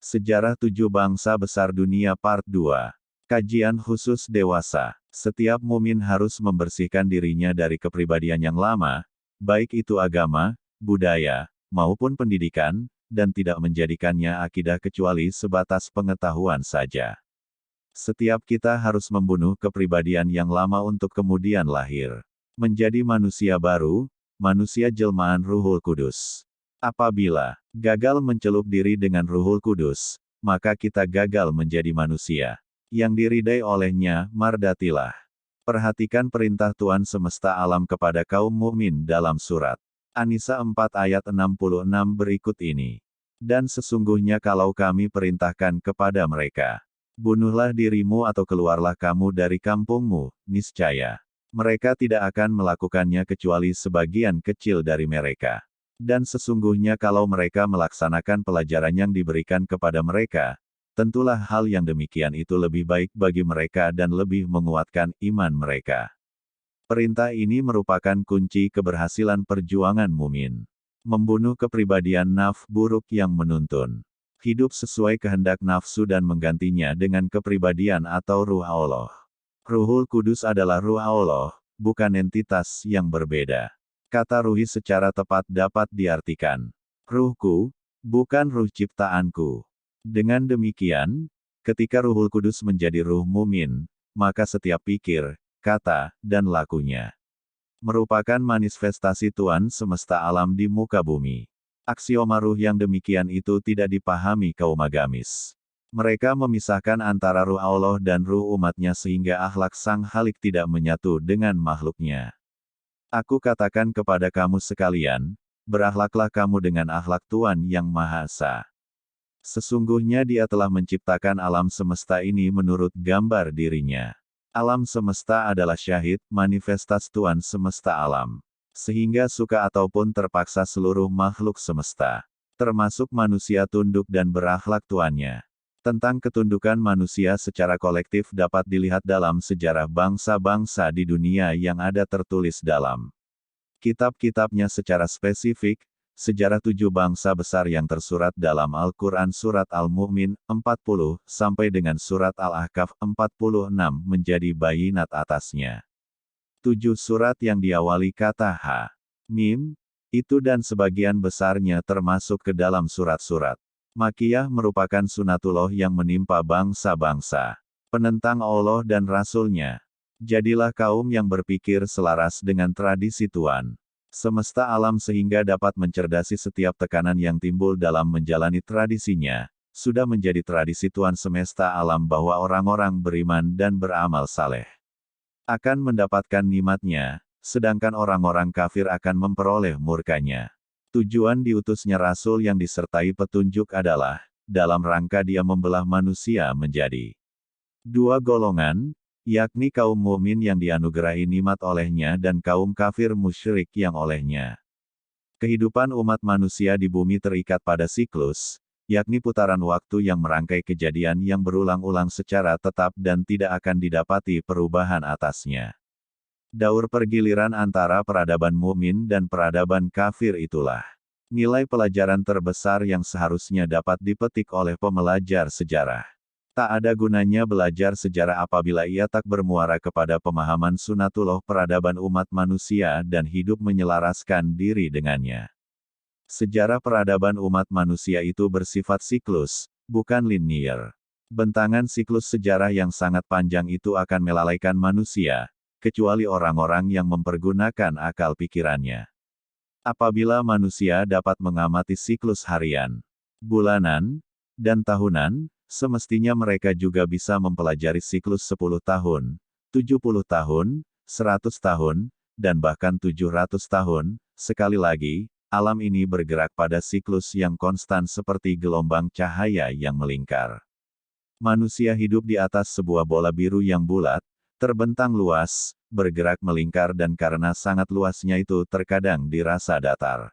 Sejarah Tujuh Bangsa Besar Dunia Part 2. Kajian khusus dewasa. Setiap mukmin harus membersihkan dirinya dari kepribadian yang lama, baik itu agama, budaya, maupun pendidikan, dan tidak menjadikannya akidah kecuali sebatas pengetahuan saja. Setiap kita harus membunuh kepribadian yang lama untuk kemudian lahir menjadi manusia baru, manusia jelmaan Ruhul Kudus. Apabila gagal mencelup diri dengan Ruhul Kudus, maka kita gagal menjadi manusia yang diridai olehnya. Mardatilah. Perhatikan perintah Tuhan semesta alam kepada kaum mukmin dalam surat An-Nisa 4 ayat 66 berikut ini. Dan sesungguhnya kalau kami perintahkan kepada mereka, bunuhlah dirimu atau keluarlah kamu dari kampungmu, niscaya mereka tidak akan melakukannya kecuali sebagian kecil dari mereka. Dan sesungguhnya kalau mereka melaksanakan pelajaran yang diberikan kepada mereka, tentulah hal yang demikian itu lebih baik bagi mereka dan lebih menguatkan iman mereka. Perintah ini merupakan kunci keberhasilan perjuangan mukmin. Membunuh kepribadian nafsu buruk yang menuntun hidup sesuai kehendak nafsu dan menggantinya dengan kepribadian atau ruh Allah. Ruhul Kudus adalah ruh Allah, bukan entitas yang berbeda. Kata ruhi secara tepat dapat diartikan ruhku, bukan ruh ciptaanku. Dengan demikian, ketika Ruhul Kudus menjadi ruh mumin, maka setiap pikir, kata, dan lakunya merupakan manifestasi Tuhan semesta alam di muka bumi. Aksioma ruh yang demikian itu tidak dipahami kaum agamis. Mereka memisahkan antara ruh Allah dan ruh umatnya sehingga akhlak sang Khalik tidak menyatu dengan makhluknya. Aku katakan kepada kamu sekalian, berakhlaklah kamu dengan akhlak Tuhan yang Maha Esa. Sesungguhnya Dia telah menciptakan alam semesta ini menurut gambar dirinya. Alam semesta adalah syahid, manifestasi Tuhan semesta alam. Sehingga suka ataupun terpaksa seluruh makhluk semesta, termasuk manusia tunduk dan berakhlak Tuannya. Tentang ketundukan manusia secara kolektif dapat dilihat dalam sejarah bangsa-bangsa di dunia yang ada tertulis dalam kitab-kitabnya secara spesifik. Sejarah tujuh bangsa besar yang tersurat dalam Al-Quran Surat Al-Mu'min 40, sampai dengan Surat Al-Ahqaf 46 menjadi bayinat atasnya. 7 surat yang diawali kata Ha, Mim, itu dan sebagian besarnya termasuk ke dalam surat-surat Makkiyah merupakan sunatullah yang menimpa bangsa-bangsa penentang Allah dan Rasul-Nya. Jadilah kaum yang berpikir selaras dengan tradisi Tuhan semesta alam sehingga dapat mencerdasi setiap tekanan yang timbul dalam menjalani tradisinya. Sudah menjadi tradisi Tuhan semesta alam bahwa orang-orang beriman dan beramal saleh akan mendapatkan nikmatnya, sedangkan orang-orang kafir akan memperoleh murkanya. Tujuan diutusnya Rasul yang disertai petunjuk adalah, dalam rangka Dia membelah manusia menjadi dua golongan, yakni kaum mukmin yang dianugerahi nikmat olehnya dan kaum kafir musyrik yang olehnya. Kehidupan umat manusia di bumi terikat pada siklus, yakni putaran waktu yang merangkai kejadian yang berulang-ulang secara tetap dan tidak akan didapati perubahan atasnya. Daur pergiliran antara peradaban mukmin dan peradaban kafir itulah nilai pelajaran terbesar yang seharusnya dapat dipetik oleh pembelajar sejarah. Tak ada gunanya belajar sejarah apabila ia tak bermuara kepada pemahaman sunatullah peradaban umat manusia dan hidup menyelaraskan diri dengannya. Sejarah peradaban umat manusia itu bersifat siklus, bukan linier. Bentangan siklus sejarah yang sangat panjang itu akan melalaikan manusia, kecuali orang-orang yang mempergunakan akal pikirannya. Apabila manusia dapat mengamati siklus harian, bulanan, dan tahunan, semestinya mereka juga bisa mempelajari siklus 10 tahun, 70 tahun, 100 tahun, dan bahkan 700 tahun. Sekali lagi, alam ini bergerak pada siklus yang konstan seperti gelombang cahaya yang melingkar. Manusia hidup di atas sebuah bola biru yang bulat, terbentang luas, bergerak melingkar dan karena sangat luasnya itu terkadang dirasa datar.